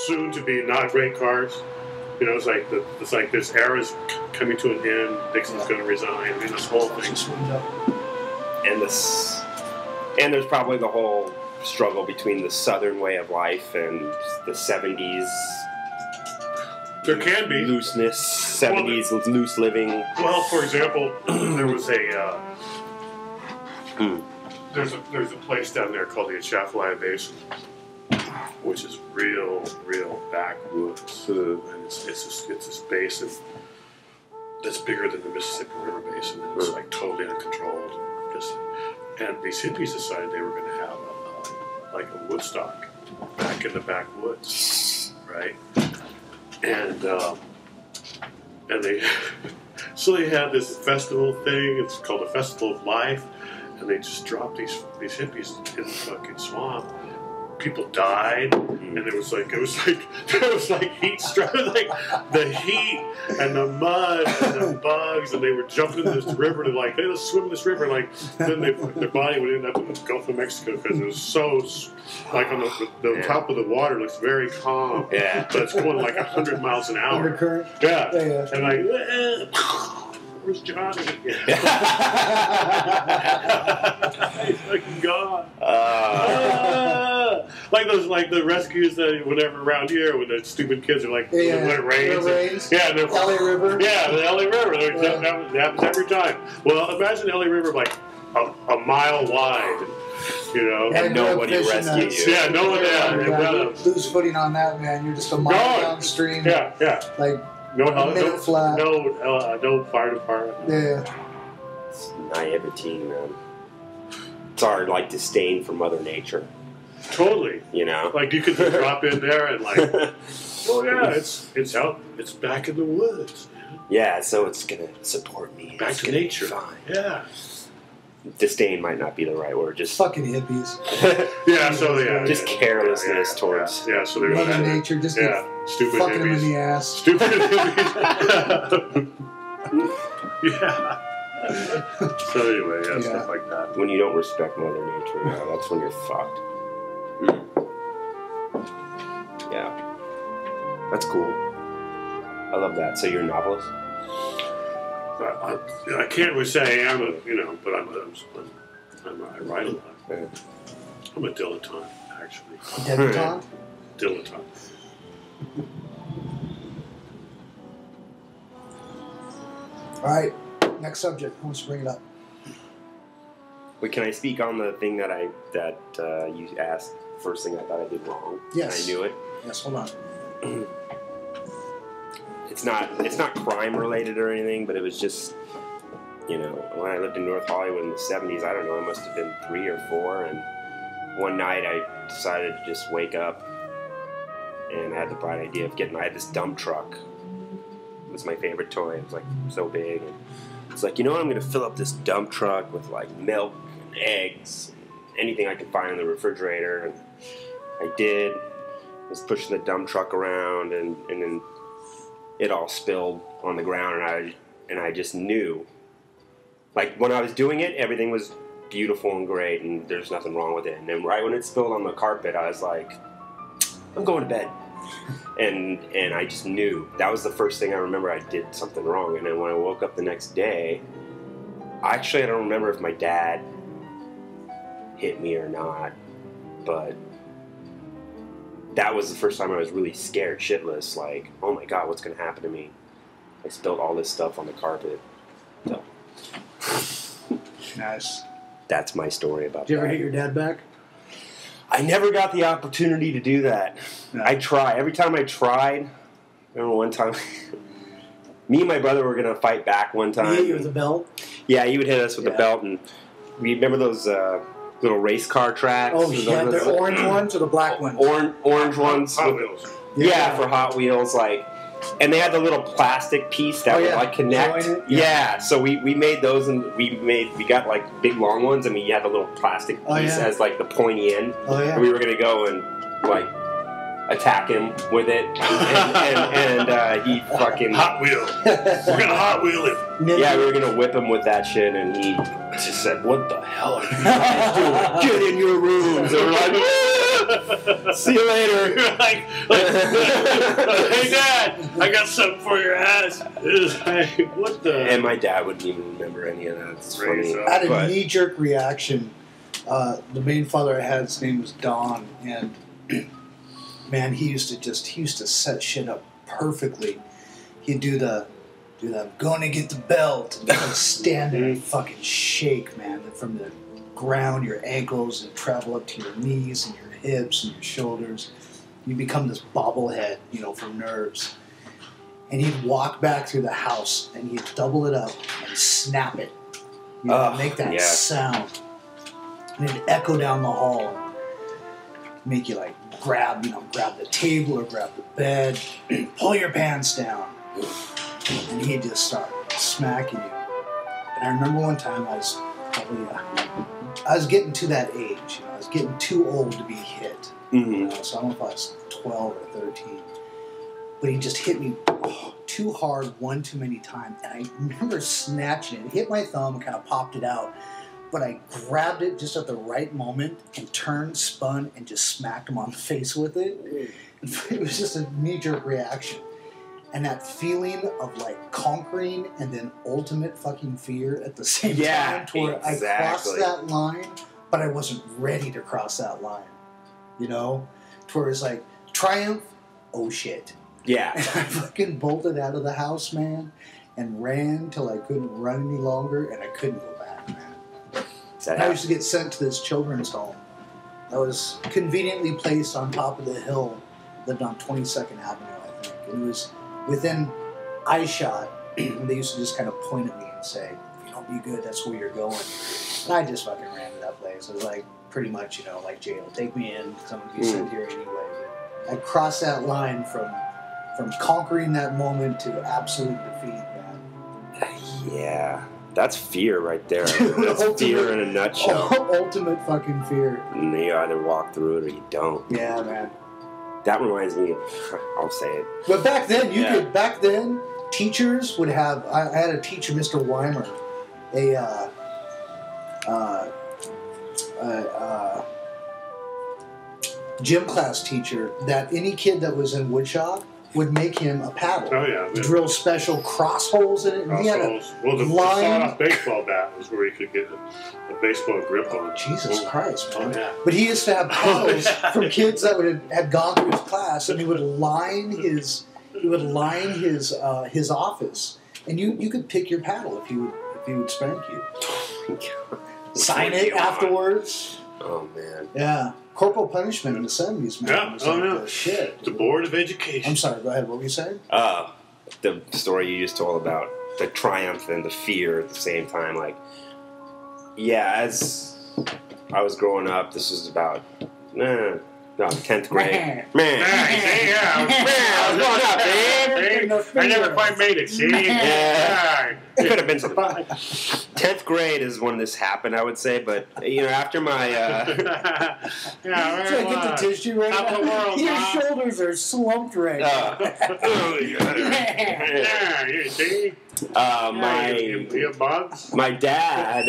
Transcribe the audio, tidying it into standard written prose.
soon to be not great cars. You know, it's like this era's coming to an end. Nixon's going to resign. I mean, this whole thing. And there's probably the whole struggle between the Southern way of life and the 70s. There can be looseness, 70s loose living. Well, for example, there was there's a place down there called the Atchafalaya Basin, which is real backwoods, and it's this basin that's bigger than the Mississippi River Basin, and it's like totally uncontrolled. And these hippies decided they were going to have like a Woodstock back in the backwoods, right? And they so they had this festival thing. It's called the Festival of Life, and they just dropped these hippies in the fucking swamp. People died, and it was like heat struck, like the heat and the mud and the bugs, and they were jumping in this river to like, hey, let's swim in this river, like then their body would end up in the Gulf of Mexico because it was so like on the top of the water looks very calm, but it's going like 100 miles an hour. Undercurrent. Yeah. And like. Where's Johnny? He's fucking gone. Like the rescues that whatever around here when the stupid kids are like when it rains. Yeah, the LA River. Yeah, the LA River. That happens every time. Well, imagine LA River like a mile wide. You know, and nobody rescued you. Yeah, no one. You lose footing on that, man. You're just a mile downstream. Yeah. Like. No fire department. Yeah. It's naivety, man. It's our like disdain for Mother Nature. Totally. You know, like you could just drop in there and like, oh yeah, it's out, it's back in the woods. Yeah, so it's gonna support me. Back to nature. Fine. Yeah. Disdain might not be the right word. Just fucking hippies. Just carelessness towards. Yeah. So there's Mother Nature. Just stupid fucking hippies. them in the ass. Stupid hippies. Yeah. So anyway, stuff like that. When you don't respect Mother Nature, that's when you're fucked. Yeah, that's cool. I love that. So you're a novelist? I can't really say I am, but I write a lot. Yeah. I'm a dilettante, actually. Debutante? Dilettante. All right, next subject. Who wants to bring it up? Wait, can I speak on the thing that you asked? First thing I thought I did wrong. Yes. I knew it. Yes. Hold on. It's not crime related or anything, but it was just, when I lived in North Hollywood in the 70s, I don't know, I must have been 3 or 4, and one night I decided to just wake up, and I had the bright idea of I had this dump truck. It was my favorite toy. It was like so big, and it's like, I'm going to fill up this dump truck with like milk and eggs, and anything I could find in the refrigerator, and I did. I was pushing the dump truck around, and then it all spilled on the ground, and I just knew. Like, when I was doing it, everything was beautiful and great, and there's nothing wrong with it. And then right when it spilled on the carpet, I was like, I'm going to bed. And I just knew. That was the first thing I remember I did something wrong. And then when I woke up the next day, I don't remember if my dad hit me or not, but that was the first time I was really scared shitless, like, oh my god, what's going to happen to me? I spilled all this stuff on the carpet. So. Nice. That's my story about that. Did you ever hit your dad back? I never got the opportunity to do that. No. I try. Every time I tried, I remember one time, me and my brother were going to fight back one time. He hit you with a belt? Yeah, he would hit us with the belt, and we remember those little race car tracks. Oh, yeah, the orange ones or the black ones? Orange ones. Hot Wheels. Yeah, for Hot Wheels, like, and they had the little plastic piece that would like connect. Yeah, so we made those, and we got like big long ones, and we had the little plastic piece as like the pointy end. Oh yeah. And we were gonna go and like attack him with it, and he fucking Hot Wheel. We're gonna Hot Wheel him. Yeah, we were gonna whip him with that shit, and he just said, "What the hell are you guys doing? Get in your rooms!" And we're like, See you later. like, hey, Dad, I got something for your ass. What the? And my dad wouldn't even remember any of that. It's funny. I had a knee-jerk reaction. The main father I had, his name was Don, and man, he used to set shit up perfectly. He'd do the I'm going to get the belt, and kind of stand there and fucking shake, man, from the ground, your ankles, and travel up to your knees and your hips and your shoulders. You become this bobblehead, from nerves. And he'd walk back through the house, and he'd double it up and snap it. Make that sound. And it'd echo down the hall and make you, grab the table or grab the bed, pull your pants down. And he'd just start smacking you. And I remember one time I was getting to that age. I was getting too old to be hit. Mm-hmm. So I don't know if I was 12 or 13. But he just hit me too hard one too many times. And I remember snatching it. It hit my thumb and kind of popped it out. But I grabbed it just at the right moment and turned, spun, and just smacked him on the face with it. It was just a knee-jerk reaction. And that feeling of conquering and then ultimate fucking fear at the same time, to where I crossed that line, but I wasn't ready to cross that line. To where it's triumph, oh shit. Yeah. And I fucking bolted out of the house, man, and ran till I couldn't run any longer, and I couldn't go back, man. I used to get sent to this children's home. I was conveniently placed on top of the hill, lived on 22nd Avenue, I think. And it was within eye shot, and they used to just kind of point at me and say, if you don't be good, that's where you're going. And I just fucking ran to that place. It was pretty much, like jail. Take me in, because I'm going to be sent here anyway. But I crossed that line from conquering that moment to absolute defeat, man. Yeah. That's fear right there. That's fear in a nutshell. Ultimate fucking fear. And you either walk through it or you don't. Yeah, man. That reminds me, I'll say it. But back then, teachers would have, I had a teacher, Mr. Weimer, a gym class teacher, that any kid that was in woodshop would make him a paddle. Oh, yeah. Drill special cross holes in it. And he had a the sawed-off baseball bat was where you could get a baseball grip on. Jesus Christ, man. Oh, yeah. But he used to have paddles from kids that had gone through his class, and he would line his office, and you could pick your paddle if he would spank you. Sign it afterwards. Oh man. Yeah. Corporal punishment in the 70s, man. Yeah. Was no. Shit. The Board of Education. I'm sorry. Go ahead. What were you saying? The story you just told about the triumph and the fear at the same time. As I was growing up, this was about 10th grade. Man, I was going up, man. I never quite made it. See, it could have been something. 10th grade is when this happened, I would say. But after my Should I get the tissue right now? The world, your shoulders are slumped right now. You see? My dad